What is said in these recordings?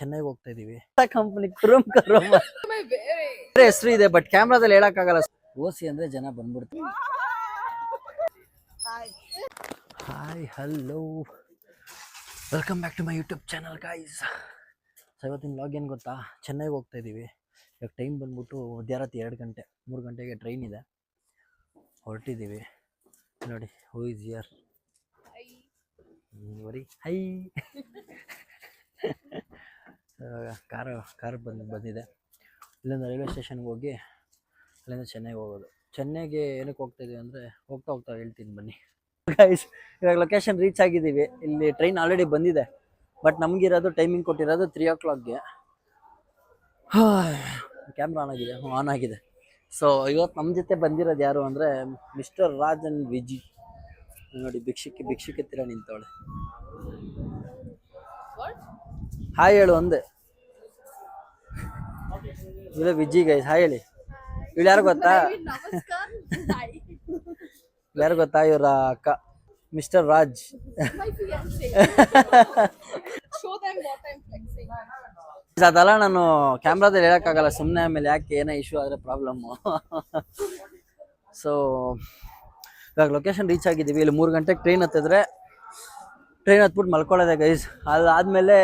ಚೆನ್ನೈಗೆ ಹೋಗ್ತಾ ಇದೀವಿ. ಕಂಪನಿ ಕುರುಮ್ ಕರುಮ್ ಬೇರೆ ಹೆಸರು ಇದೆ, ಬಟ್ ಕ್ಯಾಮ್ರಾದಲ್ಲಿ ಹೇಳಕ್ಕಾಗಲ್ಲ. ಓಸಿ ಅಂದ್ರೆ ಜನ ಬಂದ್ಬಿಡ್ತಾರೆ. Hi hello, welcome back to my YouTube channel guys. So ಇವತ್ತಿನ ವ್ಲಾಗ್ ಏನು ಗೊತ್ತಾ, ಚೆನ್ನೈಗೆ ಹೋಗ್ತಾ ಇದ್ದೀವಿ. ಇವಾಗ ಟೈಮ್ ಬಂದ್ಬಿಟ್ಟು ಮಧ್ಯರಾತ್ರಿ 2 ಗಂಟೆ, 3 ಗಂಟೆಗೆ ಟ್ರೈನ್ ಇದೆ, ಹೊರಟಿದ್ದೀವಿ. ನೋಡಿ who is here, worry high. Car ಬಂದಿದೆ. ಇಲ್ಲಿಂದ ರೈಲ್ವೆ ಸ್ಟೇಷನ್ಗೆ ಹೋಗಿ ಅಲ್ಲಿಂದ ಚೆನ್ನೈಗೆ ಹೋಗೋದು. ಚೆನ್ನೈಗೆ ಏನಕ್ಕೆ ಹೋಗ್ತಾ ಇದೀವಿ ಅಂದರೆ ಹೋಗ್ತಾ ಹೇಳ್ತೀನಿ ಬನ್ನಿ ಗೈಸ್. ಇವಾಗ ಲೊಕೇಶನ್ ರೀಚ್ ಆಗಿದ್ದೀವಿ. ಇಲ್ಲಿ ಟ್ರೈನ್ ಆಲ್ರೆಡಿ ಬಂದಿದೆ, ಬಟ್ ನಮಗಿರೋದು ಟೈಮಿಂಗ್ ಕೊಟ್ಟಿರೋದು 3 o'clockಗೆ. ಕ್ಯಾಮ್ರಾ ಆನ್ ಆಗಿದೆ. ಸೊ ಇವತ್ತು ನಮ್ಮ ಜೊತೆ ಬಂದಿರೋದು ಯಾರು ಅಂದರೆ ಮಿಸ್ಟರ್ ರಾಜ್ ಅಂಡ್ ವಿಜಿ. ನೋಡಿ ಭಿಕ್ಷುಕಿ ತೀರ ನಿಂತವಳೆ. ಹಾಯ್ ಹೇಳು ಒಂದೇ. ಇಲ್ಲ ವಿಜಿ ಗೈಸ್, ಹಾಯ್ ಹೇಳಿ. ಇವಳು ಯಾರು ಗೊತ್ತಾ? ಯಾರು ಗೊತ್ತಾ? ಇವರ ಅಕ್ಕ ಮಿಸ್ಟರ್ ರಾಜ್. ಅದೆಲ್ಲ ನಾನು ಕ್ಯಾಮ್ರಾದಲ್ಲಿ ಹೇಳಕ್ಕಾಗಲ್ಲ ಸುಮ್ಮನೆ, ಆಮೇಲೆ ಯಾಕೆ ಏನೋ ಇಶ್ಯೂ ಆದರೆ ಪ್ರಾಬ್ಲಮ್ಮು. ಸೊ ಇವಾಗ ಲೊಕೇಶನ್ ರೀಚ್ ಆಗಿದ್ದೀವಿ. ಇಲ್ಲಿ 3 ಗಂಟೆಗೆ ಟ್ರೈನ್ ಹತ್ಬಿಟ್ಟು ಮಲ್ಕೊಳ್ಳೋದೆ ಗೈಸ್. ಅದಾದಮೇಲೆ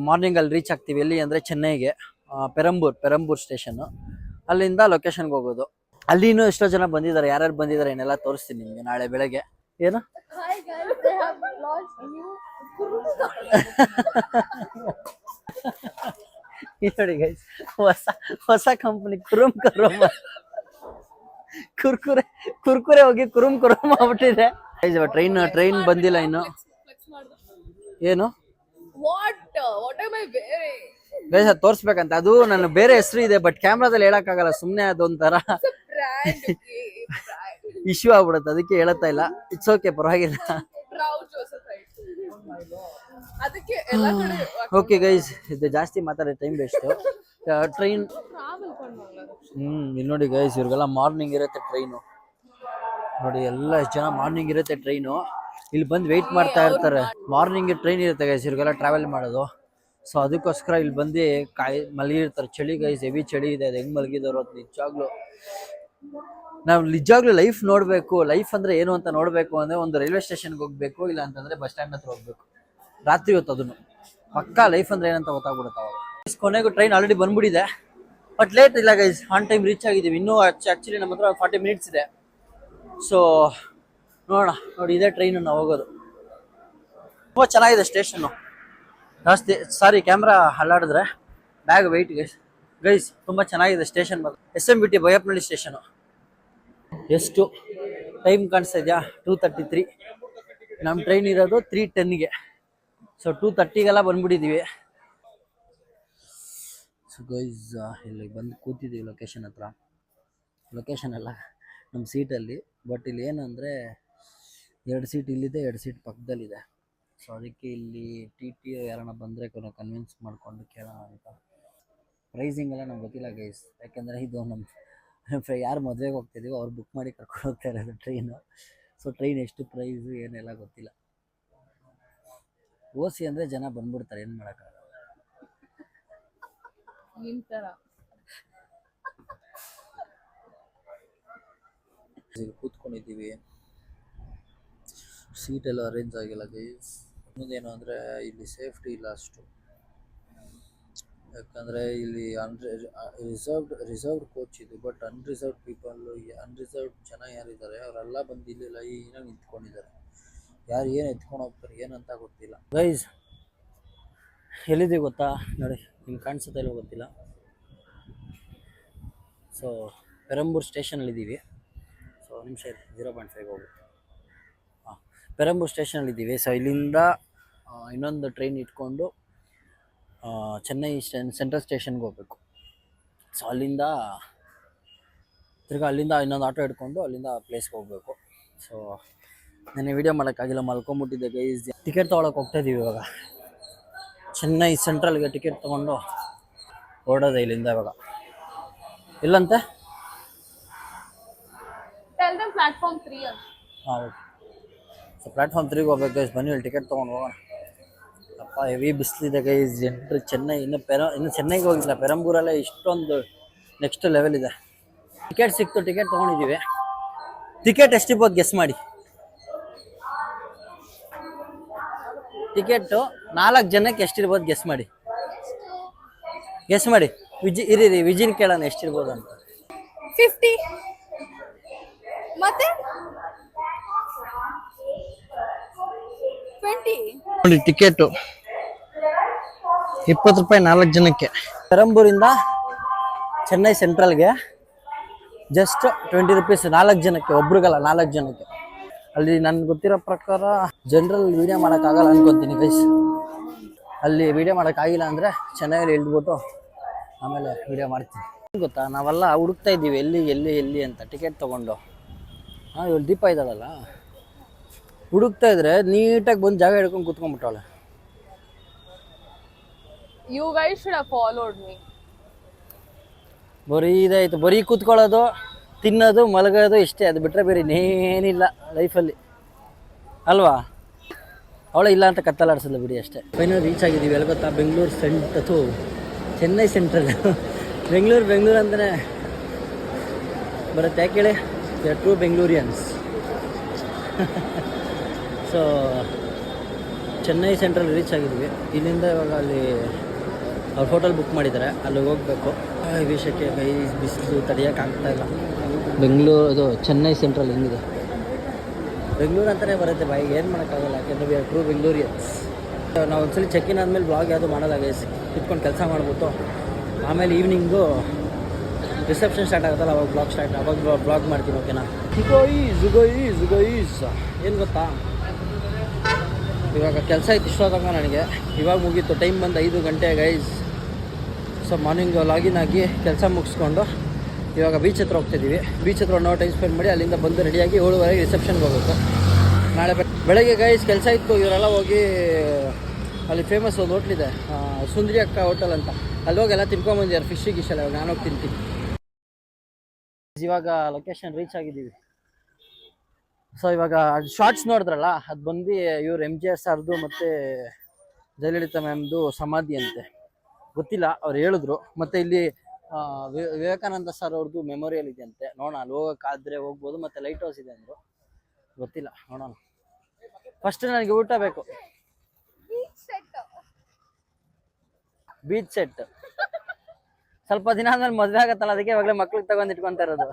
ಮಾರ್ನಿಂಗ್ ಅಲ್ಲಿ ರೀಚ್ ಆಗ್ತೀವಿ. ಎಲ್ಲಿ ಅಂದರೆ ಚೆನ್ನೈಗೆ, ಪೆರಂಬೂರ್ ಸ್ಟೇಷನ್ನು. ಅಲ್ಲಿಂದ ಲೊಕೇಶನ್ಗೆ ಹೋಗೋದು. ಅಲ್ಲಿನೂ ಎಷ್ಟೋ ಜನ ಬಂದಿದ್ದಾರೆ. ಯಾರ್ಯಾರು ಬಂದಿದ್ದಾರೆ ಏನೆಲ್ಲ ತೋರಿಸ್ತೀನಿ ನಿಮಗೆ ನಾಳೆ ಬೆಳಗ್ಗೆ. ಏನು ನೋಡಿ ಗೈಸ್, ಹೊಸ ಕಂಪನಿ ಕುರುಮ್ ಕರುಮ್. ಕುರ್ಕುರೆ ಹೋಗಿ ಕುರುಮ್ ಆಗ್ಬಿಟ್ಟಿದೆ. ಟ್ರೈನ್ ಬಂದಿಲ್ಲ ಇನ್ನು. ಏನು ಗೈಸ್ ಅದು ತೋರಿಸ್ಬೇಕಂತ. ಅದು ನನ್ನ ಬೇರೆ ಹೆಸರು ಇದೆ, ಬಟ್ ಕ್ಯಾಮ್ರಾದಲ್ಲಿ ಹೇಳಕ್ಕಾಗಲ್ಲ ಸುಮ್ಮನೆ, ಅದೊಂಥರ ಇಶ್ಯೂ ಆಗ್ಬಿಡುತ್ತೆ, ಅದಕ್ಕೆ ಹೇಳತ್ತಾ ಇಲ್ಲ. ಇಟ್ಸ್ ಓಕೆ, ಪರವಾಗಿಲ್ಲ. ಓಕೆ ಗೈಸ್, ಇದು ಜಾಸ್ತಿ ಮಾತಾಡೋ ಟೈಮ್ ವೇಸ್ಟು. ಟ್ರೈನ್ ಇಲ್ಲಿ ನೋಡಿ ಗೈಸ್, ಇವ್ರಿಗೆಲ್ಲ ಮಾರ್ನಿಂಗ್ ಇರುತ್ತೆ ಟ್ರೈನು. ನೋಡಿ ಎಲ್ಲ ಎಷ್ಟು ಜನ ಮಾರ್ನಿಂಗ್ ಇರುತ್ತೆ ಟ್ರೈನು. ಇಲ್ಲಿ ಬಂದು ವೆಯ್ಟ್ ಮಾಡ್ತಾ ಇರ್ತಾರೆ. ಮಾರ್ನಿಂಗ್ ಟ್ರೈನ್ ಇರುತ್ತೆ ಗೈಸ್, ಇವ್ರಿಗೆಲ್ಲ ಟ್ರಾವೆಲ್ ಮಾಡೋದು. ಸೊ ಅದಕ್ಕೋಸ್ಕರ ಇಲ್ಲಿ ಬಂದು ಮಲಗಿರ್ತಾರೆ. ಚಳಿ ಗೈಸ್, ಹೆವಿ ಚಳಿ ಇದೆ. ಅದು ಹೆಂಗೆ ಮಲಗಿದಾರೋ ಅದು ನಿಜವಾಗ್ಲೂ ಲೈಫ್ ನೋಡಬೇಕು. ಲೈಫ್ ಅಂದರೆ ಏನು ಅಂತ ನೋಡಬೇಕು ಅಂದರೆ ಒಂದು ರೈಲ್ವೆ ಸ್ಟೇಷನ್ಗೆ ಹೋಗಬೇಕು, ಇಲ್ಲ ಅಂತಂದರೆ ಬಸ್ ಸ್ಟ್ಯಾಂಡ್ ಹತ್ರ ಹೋಗ್ಬೇಕು ರಾತ್ರಿ ಹೊತ್ತು. ಅದನ್ನು ಪಕ್ಕಾ ಲೈಫ್ ಅಂದರೆ ಏನಂತ ಗೊತ್ತಾಗ್ಬಿಡುತ್ತೆ ಅವಾಗ. ಕೊನೆಗೂ ಟ್ರೈನ್ ಆಲ್ರೆಡಿ ಬಂದ್ಬಿಟ್ಟಿದೆ, ಬಟ್ ಲೇಟ್ ಇಲ್ಲ ಗೈಸ್, ಆನ್ ಟೈಮ್ ರೀಚ್ ಆಗಿದ್ದೀವಿ. ಇನ್ನೂ ಆ್ಯಕ್ಚುಲಿ ನಮ್ಮ ಹತ್ರ 40 minutes ಇದೆ. ಸೊ ನೋಡೋಣ. ನೋಡಿ ಇದೇ ಟ್ರೈನು ನಾವು ಹೋಗೋದು. ತುಂಬ ಚೆನ್ನಾಗಿದೆ ಸ್ಟೇಷನ್ನು. ಜಾಸ್ತಿ ಸಾರಿ ಕ್ಯಾಮ್ರಾ ಹಲ್ಲಾಡಿದ್ರೆ ಬ್ಯಾಗ್ ವೆಯ್ಟ್ ಗೈಸ್ ತುಂಬ ಚೆನ್ನಾಗಿದೆ ಸ್ಟೇಷನ್. SMBT Baiyappanahalli station. ಎಷ್ಟು ಟೈಮ್ ಕಾಣಿಸ್ತಾ ಇದೆಯಾ? 2:33. ನಮ್ಮ ಟ್ರೈನ್ ಇರೋದು 3:10ಗೆ. ಸೊ 2:30ಗೆಲ್ಲ ಬಂದ್ಬಿಟ್ಟಿದ್ದೀವಿ. ಸೊ ಗೈಸ್ ಇಲ್ಲಿ ಬಂದು ಕೂತಿದ್ದೀವಿ ಲೊಕೇಶನ್ ಹತ್ರ. ಲೊಕೇಶನ್ ಎಲ್ಲ ನಮ್ಮ ಸೀಟಲ್ಲಿ, ಬಟ್ ಇಲ್ಲಿ ಏನಂದರೆ 2 ಸೀಟ್ ಇಲ್ಲಿದೆ, 2 ಸೀಟ್ ಪಕ್ಕದಲ್ಲಿದೆ. ಸೊ ಅದಕ್ಕೆ ಇಲ್ಲಿ TT ಯಾರನ್ನ ಬಂದರೆ ಕನ್ವಿನ್ಸ್ ಮಾಡಿಕೊಂಡು ಕೇಳೋಣ ಅಂತ. ಪ್ರೈಸಿಂಗ್ ಎಲ್ಲ ನಮ್ಗೆ ಗೊತ್ತಿಲ್ಲ ಗೈಸ್, ಯಾಕೆಂದರೆ ಇದು ನಮ್ಮ ಯಾರು ಮದುವೆಗೆ ಹೋಗ್ತಿದ್ದೀವೋ ಅವ್ರು ಬುಕ್ ಮಾಡಿ ಕರ್ಕೊಂಡು ಹೋಗ್ತಾ ಇರೋದು ಟ್ರೈನು. ಸೊ ಟ್ರೈನ್ ಎಷ್ಟು ಪ್ರೈಸು ಏನೆಲ್ಲ ಗೊತ್ತಿಲ್ಲ. ಓಸಿ ಅಂದರೆ ಜನ ಬಂದ್ಬಿಡ್ತಾರೆ, ಏನು ಮಾಡೋಕ್ಕಾಗಲ್ಲ. ಕೂತ್ಕೊಂಡಿದ್ದೀವಿ, ಸೀಟೆಲ್ಲ ಅರೇಂಜ್ ಆಗಿಲ್ಲ ಗೈಸ್. ಇನ್ನೊಂದೇನು ಅಂದರೆ ಇಲ್ಲಿ ಸೇಫ್ಟಿ ಇಲ್ಲ ಅಷ್ಟು, ಯಾಕಂದರೆ ಇಲ್ಲಿ ರಿಸರ್ವ್ಡ್ ಕೋಚ್ ಇದು. ಬಟ್ ಅನ್ರಿಸರ್ವ್ಡ್ ಜನ ಯಾರಿದ್ದಾರೆ ಅವರೆಲ್ಲ ಬಂದು ಇಲ್ಲಿ ಲೈನಾಗಿ ನಿಂತ್ಕೊಂಡಿದ್ದಾರೆ. ಯಾರು ಏನು ಎತ್ಕೊಂಡು ಹೋಗ್ತಾರೆ ಏನಂತ ಗೊತ್ತಿಲ್ಲ ಗೈಸ್. ಎಲ್ಲಿದ್ದೀವಿ ಗೊತ್ತಾ? ನೋಡಿ ನಿಮ್ಗೆ ಕಾಣಿಸುತ್ತೆ ಇಲ್ಲೋ ಗೊತ್ತಿಲ್ಲ. ಸೊ ಪೆರಂಬೂರ್ ಸ್ಟೇಷನಲ್ಲಿದ್ದೀವಿ. ಸೊ ನಿಮಿಷ 0.5 ಹೋಗುತ್ತೆ. ಪೆರಂಬೂರ್ ಸ್ಟೇಷನಲ್ಲಿದ್ದೀವಿ. ಸೊ ಇಲ್ಲಿಂದ ಇನ್ನೊಂದು ಟ್ರೈನ್ ಇಟ್ಕೊಂಡು ಚೆನ್ನೈ ಸೆಂಟ್ರಲ್ ಸ್ಟೇಷನ್ಗೆ ಹೋಗ್ಬೇಕು. ಸೊ ಅಲ್ಲಿಂದ ಇನ್ನೊಂದು ಆಟೋ ಇಟ್ಕೊಂಡು ಅಲ್ಲಿಂದ ಪ್ಲೇಸ್ಗೆ ಹೋಗಬೇಕು. ಸೊ ನನಗೆ ವೀಡಿಯೋ ಮಾಡೋಕ್ಕಾಗಿಲ್ಲ, ಮಲ್ಕೊಂಬಿಟ್ಟಿದ್ದೆ ಗೈಸ್. ಟಿಕೆಟ್ ತೊಗೊಳಕ್ಕೆ ಹೋಗ್ತಾಯಿದ್ದೀವಿ ಇವಾಗ. ಚೆನ್ನೈ ಸೆಂಟ್ರಲ್ಗೆ ಟಿಕೆಟ್ ತೊಗೊಂಡು ಹೊರಡೋದೆ ಇಲ್ಲಿಂದ ಇವಾಗ. ಇಲ್ಲಂತೆ ಪ್ಲಾಟ್ಫಾರ್ಮ್ 3 ಹಾಂ ಓಕೆ. ಸೊ ಪ್ಲಾಟ್ಫಾರ್ಮ್ 3ಗೆ ಹೋಗ್ಬೇಕು ಗೈಸ್. ಬನ್ನಿ ಇಲ್ಲಿ ಟಿಕೆಟ್ ತೊಗೊಂಡು ಹೋಗೋಣ. ಅಪ್ಪ ಹೆವಿ ಬಿಸಿಲಿದೆ ಗೈಸ್. ಜನರು ಇನ್ನು ಚೆನ್ನೈಗೆ ಹೋಗಿಲ್ಲ, ಪೆರಂಬೂರಲ್ಲೇ ಇಷ್ಟೊಂದು ನೆಕ್ಸ್ಟ್ ಲೆವೆಲ್ ಇದೆ. ಟಿಕೆಟ್ ಸಿಕ್ತು, ಟಿಕೆಟ್ ತೊಗೊಂಡಿದ್ದೀವಿ. ಟಿಕೆಟ್ ಎಷ್ಟಿರ್ಬೋದು ಗೆಸ್ ಮಾಡಿ. ಟಿಕೆಟು 4 ಜನಕ್ಕೆ ಎಷ್ಟಿರ್ಬೋದು ಗೆಸ್ ಮಾಡಿ. ಗೆಸ್ ಮಾಡಿ. ಇರಿ ವಿಜಿನ್ ಕೇಳೋಣ ಎಷ್ಟಿರ್ಬೋದು ಅಂತ. 50 ಮತ್ತೆ 20 ನೋಡಿ ಟಿಕೆಟು 20 ರೂಪಾಯಿ 4 ಜನಕ್ಕೆ. ಪೆರಂಬೂರಿಂದ ಚೆನ್ನೈ ಸೆಂಟ್ರಲ್ಗೆ ಜಸ್ಟ್ 20 ರೂಪೀಸ್ 4 ಜನಕ್ಕೆ, ಒಬ್ರಿಗಲ್ಲ 4 ಜನಕ್ಕೆ. ಅಲ್ಲಿ ನನ್ಗೆ ಗೊತ್ತಿರೋ ಪ್ರಕಾರ ಜನರಲ್ ವೀಡಿಯೋ ಮಾಡೋಕ್ಕಾಗಲ್ಲ ಅನ್ಕೊತೀನಿ ಗೈಸ್. ಅಲ್ಲಿ ವೀಡಿಯೋ ಮಾಡೋಕ್ಕಾಗಿಲ್ಲ ಅಂದರೆ ಚೆನ್ನೈಯಲ್ಲಿ ಇಳ್ದ್ಬಿಟ್ಟು ಆಮೇಲೆ ವೀಡಿಯೋ ಮಾಡ್ತೀನಿ. ಗೊತ್ತಾ, ನಾವೆಲ್ಲ ಹುಡುಕ್ತಾ ಇದ್ದೀವಿ ಎಲ್ಲಿ ಅಂತ ಟಿಕೆಟ್ ತೊಗೊಂಡು. ಇವಳು ದೀಪ ಇದ್ದಾಳಲ್ಲ, ಹುಡುಕ್ತಾ ಇದ್ರೆ ನೀಟಾಗಿ ಬಂದು ಜಾಗ ಹಿಡ್ಕೊಂಡು ಕೂತ್ಕೊಂಡ್ಬಿಟ್ಟವಳೆ. You guys should have followed me. ಬರೀ ಇದಾಯ್ತು, ಬರೀ ಕೂತ್ಕೊಳ್ಳೋದು, ತಿನ್ನೋದು, ಮಲಗೋದು ಇಷ್ಟೇ. ಅದು ಬಿಟ್ಟರೆ ಬೇರೆ ಇನ್ನೇನಿಲ್ಲ ಲೈಫಲ್ಲಿ ಅಲ್ವಾ. ಅವಳೇ ಇಲ್ಲ ಅಂತ ಕತ್ತಲಾಡಿಸಲ್ಲ ಬಿಡಿ, ಅಷ್ಟೇ. ಫೈನಲ್ ರೀಚ್ ಆಗಿದ್ದೀವಿ. ಎಲ್ಲಿ ಗೊತ್ತಾ, ಬೆಂಗಳೂರು ಚೆನ್ನೈ ಸೆಂಟ್ರಲ್. ಬೆಂಗಳೂರು ಅಂತಲೇ ಬರುತ್ತೆ, ಯಾಕೆ ಹೇಳಿ, true Bengalurians. So Chennai central reach ಆಗಿದ್ವಿ. ಇಲ್ಲಿಂದ ಇವಾಗ ಅಲ್ಲಿ ಅವ್ರು ಹೋಟೆಲ್ ಬುಕ್ ಮಾಡಿದ್ದಾರೆ, ಅಲ್ಲಿಗೆ ಹೋಗಬೇಕು. ಈ ವಿಷಯಕ್ಕೆ ಬಿಸಿಲು ತಡೆಯೋಕ್ಕಾಗ್ತಾ ಇಲ್ಲ. ಇದು ಚೆನ್ನೈ ಸೆಂಟ್ರಲ್ ಹೆಂಗಿದೆ, ಬೆಂಗಳೂರು ಅಂತಲೇ ಬರುತ್ತೆ ಬಾಯಿಗೆ, ಏನು ಮಾಡೋಕ್ಕಾಗಲ್ಲ, ಯಾಕೆಂದರೆ ವಿ ಆರ್ ಟ್ರೂ ಬೆಂಗಳೂರಿಯನ್ಸ್. ನಾವು ಒಂದ್ಸಲಿ ಚೆಕ್ ಇನ್ ಆದಮೇಲೆ ಬ್ಲಾಗ್ ಯಾವುದು ಮಾಡೋಲ್ಲ ಗೈಸ್. ಇಟ್ಕೊಂಡು ಕೆಲಸ ಮಾಡ್ಬಿಟ್ಟು ಆಮೇಲೆ ಈವ್ನಿಂಗು ರಿಸೆಪ್ಷನ್ ಸ್ಟಾರ್ಟ್ ಆಗುತ್ತಲ್ಲ, ಅವಾಗ ಬ್ಲಾಗ್ ಮಾಡ್ತೀನಿ, ಓಕೆನಾ. ಜುಗೈಸ್ ಏನು ಗೊತ್ತಾ, ಇವಾಗ ಕೆಲಸ ಇತ್ತು ಇಷ್ಟೊತ್ತಾಗ ನನಗೆ. ಇವಾಗ ಮುಗೀತು, ಟೈಮ್ ಬಂದು 5 ಗಂಟೆ ಗೈಸ್. ಸೊ ಮಾರ್ನಿಂಗ್ ಲಾಗಿನ್ ಆಗಿ ಕೆಲಸ ಮುಗಿಸ್ಕೊಂಡು ಇವಾಗ ಬೀಚ್ ಹತ್ರ ಹೋಗ್ತಿದ್ದೀವಿ. ಬೀಚ್ ಹತ್ರ 1 ಅವರ್ ಟೈಮ್ ಸ್ಪೆಂಡ್ ಮಾಡಿ ಅಲ್ಲಿಂದ ಬಂದು ರೆಡಿಯಾಗಿ 7:30 ರಿಸೆಪ್ಷನ್ಗೆ ಹೋಗಬೇಕು. ನಾಳೆ ಬೆಳಗ್ಗೆ ಗೈಸ್ ಕೆಲಸ ಇತ್ತು. ಇವರೆಲ್ಲ ಹೋಗಿ ಅಲ್ಲಿ ಫೇಮಸ್ ಒಂದು ಹೋಟ್ಲಿದೆ, ಸುಂದರಿ ಅಕ್ಕ ಹೋಟೆಲ್ ಅಂತ, ಅಲ್ಲಿ ಹೋಗಿ ಎಲ್ಲ ತಿನ್ಕೊಂಬಂದಿದ್ದಾರೆ, ಗಿಶ್ ಎಲ್ಲ. ನಾನು ಹೋಗಿ ತಿಂತೀನಿ. ಇವಾಗ ಲೊಕೇಶನ್ ರೀಚ್ ಆಗಿದ್ದೀವಿ. ಸೊ ಇವಾಗ ಶಾರ್ಟ್ಸ್ ನೋಡಿದ್ರಲ್ಲ, ಅದು ಬಂದು ಇವ್ರು MGR ಸರ್ದು ಮತ್ತು ಜಯಲಲಿತಾ ಮ್ಯಾಮ್ದು ಸಮಾಧಿ ಅಂತೆ, ಗೊತ್ತಿಲ್ಲ, ಅವ್ರು ಹೇಳಿದ್ರು. ಮತ್ತು ಇಲ್ಲಿ ವಿವೇಕಾನಂದ ಸರ್ ಅವ್ರದ್ದು ಮೆಮೋರಿಯಲ್ ಇದೆ ಅಂತೆ. ನೋಡೋಣ, ಅಲ್ಲಿ ಹೋಗೋಕ್ಕಾದ್ರೆ ಹೋಗ್ಬೋದು. ಮತ್ತು ಲೈಟ್ ಹೌಸ್ ಇದೆ ಅಂದರು, ಗೊತ್ತಿಲ್ಲ, ನೋಡೋಣ. ಫಸ್ಟ್ ನನಗೆ ಊಟ ಬೇಕು. ಬೀಚ್ ಸೆಟ್ ಸ್ವಲ್ಪ ದಿನ ಆದ್ಮೇಲೆ ಮದುವೆ ಆಗತ್ತಲ್ಲ, ಅದಕ್ಕೆ ಇವಾಗಲೇ ಮಕ್ಳಿಗೆ ತಗೊಂಡು ಇಟ್ಕೊಂತ ಇರೋದು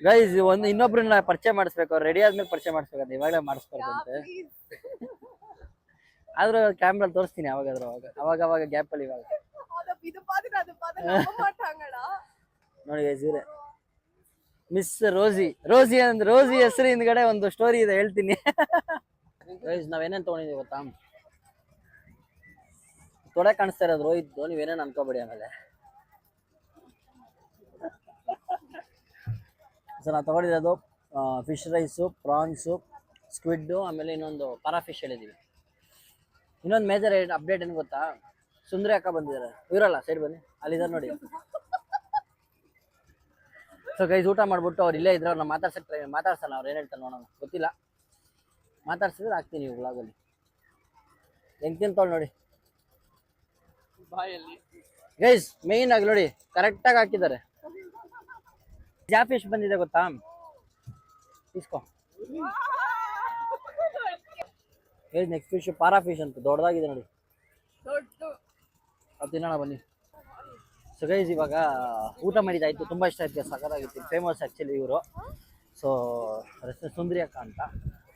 ಗೈಸ್. ಇನ್ನೊಬ್ರನ್ನ ಪರಿಚಯ ಮಾಡಿಸ್ಬೇಕು, ಅವ್ರು ರೆಡಿ ಆದ್ಮೇಲೆ ಪರಿಚಯ ಮಾಡಿಸ್ಬೇಕಂತ, ಇವಾಗಲೇ ಮಾಡಿಸ್ಬಾರ್ದಂತೆ. ಆದ್ರೂ ಕ್ಯಾಮ್ರಾ ತೋರಿಸ್ತೀನಿ ಯಾವಾಗಾದ್ರೂ ಅವಾಗ ಗ್ಯಾಪಲ್ಲಿ. ಇವಾಗ ನೋಡಿ ಗೈಸ್, ಇವರೇ ಮಿಸ್ ರೋಸಿ ಹೆಸರು ಹಿಂದ್ಗಡೆ ಒಂದು ಸ್ಟೋರಿ ಇದೆ, ಹೇಳ್ತೀನಿ ಗೈಸ್. ನಾವೇನೇನು ತೊಗೊಂಡಿದ್ದೀವಿ ಗೊತ್ತಾ, ತೊಡೆ ಕಾಣಿಸ್ತಾ ಇರೋದು ರೋಹಿತ್ತು, ನೀವೇನೇನು ಅನ್ಕೋಬೇಡಿ. ಆಮೇಲೆ ಸೊ ನಾವು ತೊಗೊಂಡಿರೋದು ಫಿಶ್ ರೈಸು, ಪ್ರಾನ್ಸು, ಸ್ಕ್ವಿಡ್ಡು, ಆಮೇಲೆ ಇನ್ನೊಂದು ಪಾರಾ ಫಿಶ್ ಹೇಳಿದ್ದೀವಿ. ಇನ್ನೊಂದು ಮೇಜರ್ ಅಪ್ಡೇಟ್ ಏನು ಗೊತ್ತಾ, ಸುಂದರಿ ಅಕ್ಕ ಬಂದಿದ್ದಾರೆ. ಇವರಲ್ಲ, ಸೈಡ್ ಬನ್ನಿ, ಅಲ್ಲಿದ್ದಾರೆ ನೋಡಿ. ಸೊ ಗೈಸ್, ಊಟ ಮಾಡ್ಬಿಟ್ಟು ಅವ್ರು ಇಲ್ಲೇ ಇದ್ರೆ ಅವ್ರನ್ನ ಮಾತಾಡ್ಸಲ್ಲ. ಅವ್ರು ಏನು ಹೇಳ್ತಾರೆ ನೋಡೋಣ, ಗೊತ್ತಿಲ್ಲ. ಮಾತಾಡ್ಸಿದ್ರೆ ಹಾಕ್ತೀನಿ ಇವಾಗ ವ್ಲಾಗಲ್ಲಿ. ಹೆಂಗೆ ತಿಂತವಳು ನೋಡಿ ಗೈಸ್. ಮೇಯ್ನ್ ಆಗಿ ನೋಡಿ, ಕರೆಕ್ಟಾಗಿ ಹಾಕಿದ್ದಾರೆ. ಯಾವ ಫಿಶ್ ಬಂದಿದೆ ಗೊತ್ತಾ, ಇಸ್ಕೋ ಗೈಸ್. ನೆಕ್ಸ್ಟ್ ಫಿಶ್ ಪಾರಾ ಫಿಶ್ ಅಂತ ದೊಡ್ಡದಾಗಿದೆ ನೋಡಿ, ಅದು ತಿನ್ನೋಣ ಬನ್ನಿ. ಸೊ ಗೈಸ್, ಇವಾಗ ಊಟ ಮಾಡಿದ್ದಾಯ್ತು, ತುಂಬ ಇಷ್ಟ ಆಯ್ತು, ಸಖತ್ತಾಗಿತ್ತು. ಫೇಮಸ್ ಆ್ಯಕ್ಚುಲಿ ಇವರು. ಸೊ ಸುಂದರಿ ಅಕ್ಕ ಅಂತ,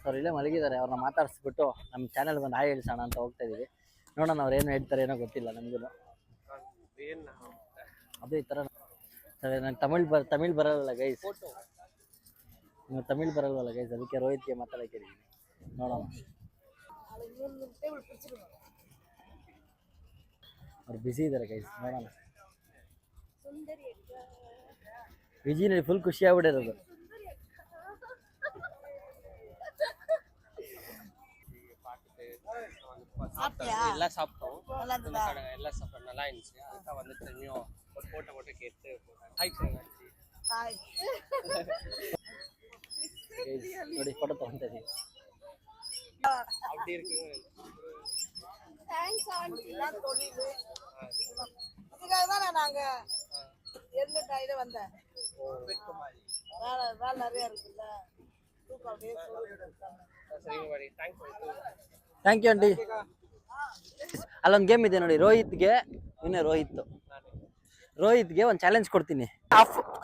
ಸೊ ಅವ್ರು ಇಲ್ಲೇ ಮಲಗಿದ್ದಾರೆ. ಅವ್ರನ್ನ ಮಾತಾಡಿಸ್ಬಿಟ್ಟು ನಮ್ಮ ಚಾನಲ್ ಬಂದು ಹಾಯ್ ಹೇಳ್ಸೋಣ ಅಂತ ಹೋಗ್ತಾ ಇದೀವಿ. ನೋಡೋಣ ಅವ್ರು ಏನು ಹೇಳ್ತಾರೆ, ಏನೋ ಗೊತ್ತಿಲ್ಲ ನಮಗೂ. ಅದು ಈ ಥರ ನಂಗೆ ತಮಿಳ್ ಬರಲ್ಲ ಗೈಸ್, ತಮಿಳ್ ಬರಲ್ವಲ್ಲ ಗೈಸ್, ಅದಕ್ಕೆ ರೋಹಿತ್ಗೆ ಮಾತಾಡೋಕೆ ನೋಡೋಣ. ಅವ್ರು ಬ್ಯುಸಿ ಇದ್ದಾರೆ ಗೈಸ್, ನೋಡೋಣ. ವಿಜಿನಲ್ಲಿ ಫುಲ್ ಖುಷಿ ಆಗ್ಬಿಟ್ಟಿರೋದು. எல்லாம் சாப்பிட்டோம், எல்லாம் சாப்பிட்டோம், நல்லா இருந்துச்சு. அதுதான் வந்துட்டு இன்னும் ஒரு போட்டோ கேட்டு ஹாய் சொல்லுங்க. ನೋಡಿ ಫೋಟೋ ತಗೊಂತಿದ್ದೀವಿ. அப்படி இருக்கு Thanks, auntie. இதுக்காக தானே நாங்க எள்ளு வந்தேன். வேலை நிறைய இருக்குல்ல, தூக்கம் அப்படியே சரிங்க ಬಾಡಿ ಥ್ಯಾಂಕ್ಸ್ ಥ್ಯಾಂಕ್ ಯು ಆಂಟಿ. ಅಲ್ಲೊಂದು ಗೇಮ್ ಇದೆ ನೋಡಿ, ರೋಹಿತ್ಗೆ ಒಂದು ಚಾಲೆಂಜ್ ಕೊಡ್ತೀನಿ.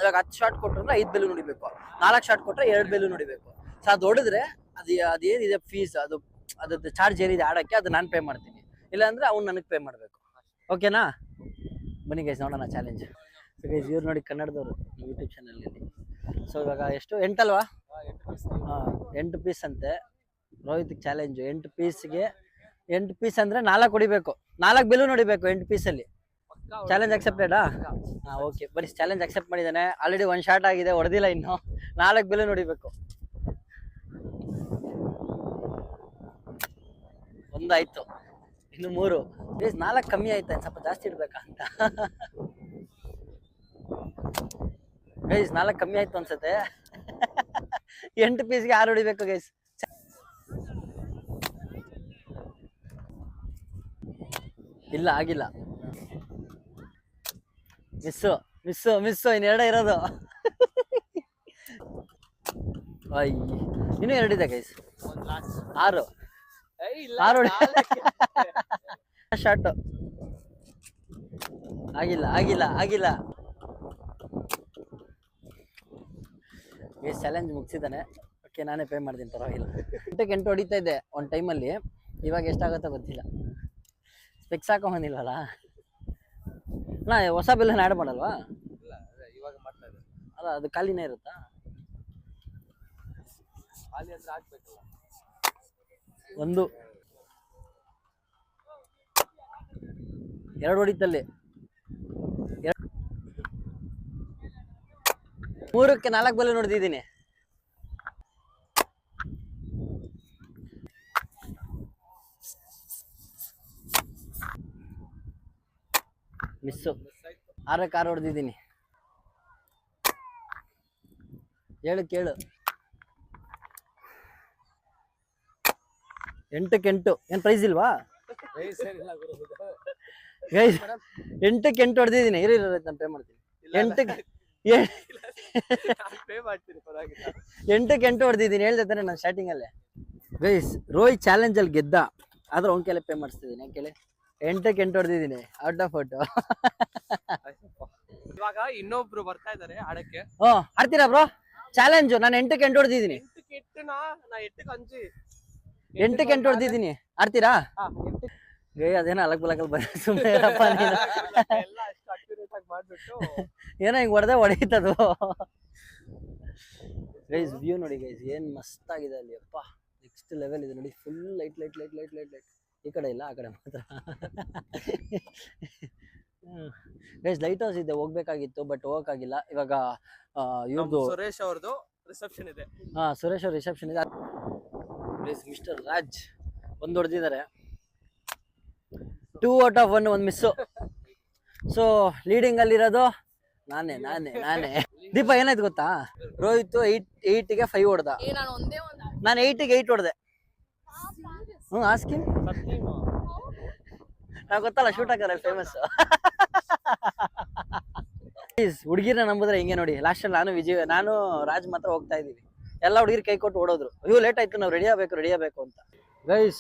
ಇವಾಗ 10 ಶಾಟ್ ಕೊಟ್ಟರೆ 5 ಬೆಲೂನ್ ಹೊಡಿಬೇಕು, 4 ಶಾಟ್ ಕೊಟ್ಟರೆ 2 ಬೆಲೂನ್ ಹೊಡಿಬೇಕು. ಸೊ ಅದು ಹೊಡೆದ್ರೆ ಅದೇನಿದೆ ಫೀಸ್, ಅದ್ರದ್ದು ಚಾರ್ಜ್ ಏನಿದೆ ಆಡೋಕ್ಕೆ, ಅದು ನಾನು ಪೇ ಮಾಡ್ತೀನಿ. ಇಲ್ಲಾಂದ್ರೆ ಅವ್ನು ನನಗೆ ಪೇ ಮಾಡಬೇಕು. ಓಕೆನಾ? ಬನ್ನಿ ಗೈಸ್ ನೋಡೋಣ ಚಾಲೆಂಜ್. ಗೈಸ್ ಇವ್ರು ನೋಡಿ ಕನ್ನಡದವರು ಯೂಟ್ಯೂಬ್ ಚಾನಲಲ್ಲಿ. ಸೊ ಇವಾಗ ಎಷ್ಟು 8 ಅಲ್ವಾ? 8 ಪೀಸ್ ಅಂತೆ ರೋಹಿತ್ ಚಾಲೆಂಜು. 8 ಪೀಸ್ಗೆ 8 ಪೀಸ್ ಅಂದರೆ 4 ಹೊಡಿಬೇಕು, 4 ಬೆಲೂನ್ ಹೊಡಿಬೇಕು 8 ಪೀಸಲ್ಲಿ. ಚಾಲೆಂಜ್ ಅಕ್ಸೆಪ್ಟೆಡಾ? ಹಾಂ ಓಕೆ, ಬರೀ ಚಾಲೆಂಜ್ ಅಕ್ಸೆಪ್ಟ್ ಮಾಡಿದ್ದಾನೆ. ಆಲ್ರೆಡಿ 1 ಶಾಟ್ ಆಗಿದೆ, ಹೊಡೆದಿಲ್ಲ ಇನ್ನು. 4 ಬೆಲೂನ್ ಹೊಡಿಬೇಕು. 1 ಆಯ್ತು, ಇನ್ನು 3. ಪ್ಲೀಸ್ 4 ಕಮ್ಮಿ ಆಯ್ತಾ, ಸ್ವಲ್ಪ ಜಾಸ್ತಿ ಇಡ್ಬೇಕಾ ಅಂತ. ಗೈಸ್ 4 ಕಮ್ಮಿ ಆಯ್ತು ಅನ್ಸುತ್ತೆ. 8 ಪೀಸ್ಗೆ 6 ಹೊಡಿಬೇಕು ಗೈಸ್. ಇಲ್ಲ ಆಗಿಲ್ಲ, ಮಿಸ್ಸು ಇನ್ನೆರಡೇ ಇರೋದು. ಇನ್ನೂ 2 ಇದೆ ಗೈಸ್. 6 ಶಾಟ್. ಆಗಿಲ್ಲ ಗೈಸ್. ಚಾಲೆಂಜ್ ಮುಗಿಸಿದ್ದಾನೆ. ಓಕೆ, ನಾನೇ ಪೇ ಮಾಡ್ತೀನಿ, ಪರವಾಗಿಲ್ಲ. 8 ಹೊಡಿತಾ ಇದ್ದೆ ಒಂದು ಟೈಮಲ್ಲಿ, ಇವಾಗ ಎಷ್ಟಾಗುತ್ತೋ ಗೊತ್ತಿಲ್ಲ. ಸ್ಪೆಕ್ಸ್ ಹಾಕೊಂಬಂದಿಲ್ವಲ್ಲ ನಾ. ಹೊಸ ಬೆಲ್ಲನ್ನು ಆ್ಯಡ್ ಮಾಡಲ್ವಾ? ಇವಾಗ ಮಾಡ್ತಾ ಇದ್ದಾರೆ. ಅಲ್ಲ, ಅದು ಖಾಲಿನೇ ಇರುತ್ತಾ? ಖಾಲಿ ಅಂದ್ರೆ ಹಾಕ್ಬೇಕಲ್ಲ. 1 2 ಹೊಡಿತಲ್ಲಿ, 3ಕ್ಕೆ 4 ಬೆಲ್ಲ ನೋಡ್ತಿದ್ದೀನಿ. ಮಿಸ್ಸು. 6ಕ್ಕೆ 6 ಹೊಡೆದಿದ್ದೀನಿ. 7ಕ್ಕೆ 7. 8ಕ್ಕೆ 8. ಏನು ಪ್ರೈಸ್ ಇಲ್ವಾ ಗೈಸ್? 8ಕ್ಕೆ 8 ಹೊಡೆದಿದ್ದೀನಿ. ಇರೋ ನಾನು ಪೇ ಮಾಡ್ತೀನಿ. 8ಕ್ಕೆ 8 ಹೊಡೆದಿದ್ದೀನಿ, ಹೇಳ್ದೆ ತಾನೆ ನಾನು ಸ್ಟಾರ್ಟಿಂಗಲ್ಲೇ. ಗೈಸ್ ರೋಹಿತ್ ಚಾಲೆಂಜಲ್ಲಿ ಗೆದ್ದ, ಆದ್ರೆ ಅವ್ನ ಕೆಲ ಪೇ ಮಾಡಿಸ್ತಿದ್ದೀನಿ. ಯಾಕೆ 8ಕ್ಕೆ 8 ಹೊಡೆದಿದ್ದೀನಿ, ಔಟ್ ಆಫ್ ಔಟ್. ಇವಾಗ ಇನ್ನೊಬ್ರು ಬರ್ತಾ ಇದಾರೆ ಆಡಕ್ಕೆ. ಆಡ್ತೀರಾ ಬ್ರೋ ಚಾಲೆಂಜ್? ನಾನು 8ಕ್ಕೆ 8 ಹೊಡೆದಿದ್ದೀನಿ. 8ಕ್ಕೆ 8 ಹೊಡೆದಿದ್ದೀನಿ, ಆಡ್ತೀರಾ? ಅದೇನೋ ಅಲಗ್ ಬಲಗಲ್ ಬರ ಸುಮ್ಮನೆ ಏನೋ ಹಿಂಗ್ ಹೊಡೆಯುತ್ತದು. ಗೈಸ್ ವ್ಯೂ ನೋಡಿ ಗೈಸ್, ಏನ್ ಮಸ್ತ್ ಆಗಿದೆ ಅಲ್ಲಿ. ಅಪ್ಪ ನೆಕ್ಸ್ಟ್ ಲೆವೆಲ್ ಇದೆ ನೋಡಿ. Full light. ಈ ಕಡೆ ಇಲ್ಲ, ಆ ಕಡೆ ಮಾತ್ರ. ಗೈಸ್ ಲೈಟ್ ಹೌಸ್ ಇದೆ, ಹೋಗ್ಬೇಕಾಗಿತ್ತು ಬಟ್ ಹೋಗಕ್ಕಾಗಿಲ್ಲ. ಇವಾಗ ಇವ್ರದ್ದು ಸುರೇಶ್ ಅವ್ರದ್ದು ರಿಸೆಪ್ಷನ್ ಇದೆ. ಸುರೇಶ್ ಅವ್ರ ರಿಸೆಪ್ಷನ್ ಇದೆ. ಮಿಸ್ಟರ್ ರಾಜ್ 1 ಹೊಡೆದಿದ್ದಾರೆ. 2 ಔಟ್ ಆಫ್ 1 ಒಂದು ಮಿಸ್ಸು. ಸೊ ಲೀಡಿಂಗ್ ಅಲ್ಲಿರೋದು ನಾನೇ. ದೀಪ ಏನಾಯ್ತು ಗೊತ್ತಾ? ರೋಹಿತ್ 8ಗೆ 5 ಹೊಡೆದ, ನಾನು 8ಗೆ 8 ಹೊಡೆದೆ. ಆಸ್ಕಿನ್ ನಾವು ಗೊತ್ತಲ್ಲ, ಶೂಟ್ ಹಾಕೋರೆ ಫೇಮಸ್. ಹುಡುಗಿರ ನಂಬುದ್ರೆ ಹಿಂಗೆ ನೋಡಿ. ಲಾಸ್ಟಲ್ಲಿ ನಾನು ರಾಜ್ ಮಾತ್ರ ಹೋಗ್ತಾ ಇದ್ದೀವಿ. ಎಲ್ಲ ಹುಡುಗಿರು ಕೈ ಕೊಟ್ಟು ಓಡೋದ್ರು. ಅಯ್ಯೋ ಲೇಟ್ ಆಯ್ತು, ನಾವು ರೆಡಿ ಆಗಬೇಕು ಅಂತ. ಗೈಸ್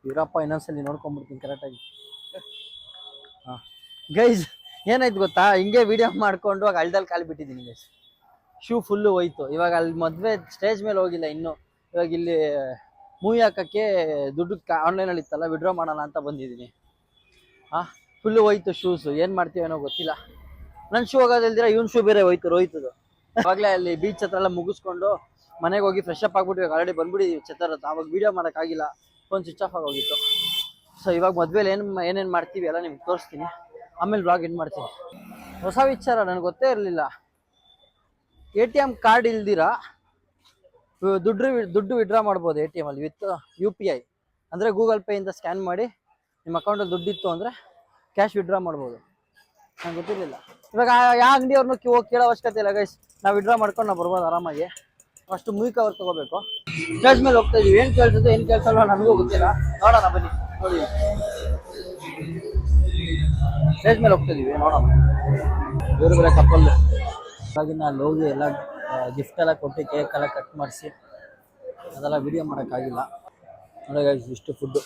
ಇವರಪ್ಪ ಇನ್ನೊಂದ್ಸಲಿ ನೋಡ್ಕೊಂಡ್ಬಿಡ್ತೀನಿ ಕರೆಕ್ಟಾಗಿ. ಗೈಸ್ ಏನಾಯ್ತು ಗೊತ್ತಾ? ಹಿಂಗೆ ವಿಡಿಯೋ ಮಾಡ್ಕೊಂಡು ಆಗ ಹಳ್ದಲ್ಲಿ ಕಾಲು ಬಿಟ್ಟಿದ್ದೀನಿ ಗೈಸ್. ಶೂ ಫುಲ್ಲು ಹೋಯ್ತು. ಇವಾಗ ಅಲ್ಲಿ ಮದುವೆ ಸ್ಟೇಜ್ ಮೇಲೆ ಹೋಗಿಲ್ಲ ಇನ್ನು. ಇವಾಗ ಇಲ್ಲಿ ಮೂವಿ ಹಾಕೋಕ್ಕೆ ದುಡ್ಡು ಆನ್ಲೈನಲ್ಲಿ ಇತ್ತಲ್ಲ, ವಿಡ್ರಾ ಮಾಡೋಣ ಅಂತ ಬಂದಿದ್ದೀನಿ. ಫುಲ್ಲು ಹೋಯ್ತು ಶೂಸು. ಏನು ಮಾಡ್ತೀವೇನೋ ಗೊತ್ತಿಲ್ಲ. ನನ್ನ ಶೂ ಹೋಗೋದಿಲ್ದಿರ ಇವ್ನ ಶೂ ಬೇರೆ ಹೋಯ್ತು ರೋಹಿತದು. ಅವಾಗಲೇ ಅಲ್ಲಿ ಬೀಚ್ ಹತ್ರ ಎಲ್ಲ ಮುಗಿಸ್ಕೊಂಡು ಮನೆಗೆ ಹೋಗಿ ಫ್ರೆಶ್ ಅಪ್ ಆಗ್ಬಿಟ್ಟು ಇವಾಗ ಆಲ್ರೆಡಿ ಬಂದ್ಬಿಟ್ಟಿದ್ದೀವಿ ಛತ್ರದ್ದು. ಅವಾಗ ವೀಡಿಯೋ ಮಾಡೋಕ್ಕಾಗಿಲ್ಲ, ಫೋನ್ ಸ್ವಿಚ್ ಆಫ್ ಆಗೋಗಿತ್ತು. ಸೊ ಇವಾಗ ಮದುವೆಲಿ ಏನೇನು ಮಾಡ್ತೀವಿ ಎಲ್ಲ ನಿಮ್ಗೆ ತೋರಿಸ್ತೀನಿ, ಆಮೇಲೆ ಬ್ಲಾಗ್ ಎಂಡ್ ಮಾಡ್ತೀನಿ. ಹೊಸ ವಿಚಾರ ನನಗೆ ಗೊತ್ತೇ ಇರಲಿಲ್ಲ. ATM ಕಾರ್ಡ್ ಇಲ್ದಿರ ದುಡ್ಡು ವಿಡ್ರಾ ಮಾಡ್ಬೋದು ATM ಅಲ್ಲಿ ವಿತ್ UPI. ಅಂದರೆ ಗೂಗಲ್ ಪೇಯಿಂದ ಸ್ಕ್ಯಾನ್ ಮಾಡಿ ನಿಮ್ಮ ಅಕೌಂಟಲ್ಲಿ ದುಡ್ಡಿತ್ತು ಅಂದರೆ ಕ್ಯಾಶ್ ವಿಡ್ರಾ ಮಾಡ್ಬೋದು. ನಂಗೆ ಗೊತ್ತಿರಲಿಲ್ಲ. ಇವಾಗ ಯಾವ ಅಂಗಡಿಯವ್ರನ್ನೂ ಹೋಗಿ ಕೇಳೋ ಅವಶ್ಯಕತೆ ಇಲ್ಲ ಗೈಸ್. ನಾವು ವಿಡ್ರಾ ಮಾಡ್ಕೊಂಡು ನಾವು ಬರ್ಬೋದು ಆರಾಮಾಗಿ. ಅಷ್ಟು ಮೂವಿ ಕವರ್ ತೊಗೋಬೇಕು. ಸ್ಟೇಜ್ ಮೇಲೆ ಹೋಗ್ತಾ ಇದೀವಿ. ಏನು ಕೇಳ್ತದೆ ಏನು ಕೇಳ್ಸಲ್ವ ನನಗೂ ಗೊತ್ತಿಲ್ಲ. ನೋಡೋಣ ಬನ್ನಿ. ನೋಡಿ ಸ್ಟೇಜ್ ಮೇಲೆ ಹೋಗ್ತಿದೀವಿ ನೋಡೋಣ. ಬೇರೆ ಬೇರೆ ಕಪಲ್ ಹಾಗಾಗಿ ನಾನು ಹೋಗಿ ಎಲ್ಲ ಗಿಫ್ಟ್ ಎಲ್ಲ ಕೊಟ್ಟು ಕೇಕ್ ಎಲ್ಲ ಕಟ್ ಮಾಡಿಸಿ ಅದೆಲ್ಲ ವಿಡಿಯೋ ಮಾಡೋಕ್ಕಾಗಿಲ್ಲ. ನೋಡಿ guys, ಇಷ್ಟು ಫುಡ್ಡು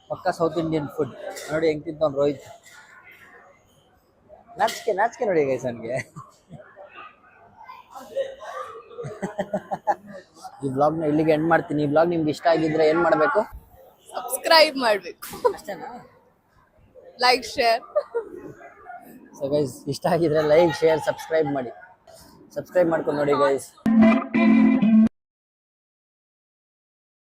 ಪಕ್ಕ ಸೌತ್ ಇಂಡಿಯನ್ ಫುಡ್. ನೋಡಿ ಹೆಂಗೆ ತಿಂತಾವ್ ರೋಹಿತ್. ನಾಚಿಕೆ ನೋಡಿ ಗೈಸ್ ನನಗೆ. ಈ ಬ್ಲಾಗ್ನ ಇಲ್ಲಿಗೆ ಎಂಡ್ ಮಾಡ್ತೀನಿ. ಈ ಬ್ಲಾಗ್ ನಿಮ್ಗೆ ಇಷ್ಟ ಆಗಿದ್ರೆ ಏನು ಮಾಡಬೇಕು? ಸಬ್ಸ್ಕ್ರೈಬ್ ಮಾಡಬೇಕು. ಅಷ್ಟೇನಾ? Like share. ಸೊ ಗೈಸ್ ಇಷ್ಟ ಆಗಿದ್ರೆ ಲೈಕ್ ಶೇರ್ ಸಬ್ಸ್ಕ್ರೈಬ್ ಮಾಡಿ. ಸಬ್ಸ್ಕ್ರೈಬ್ ಮಾಡ್ಕೊಂಡು ನೋಡಿ ಗೈಸ್.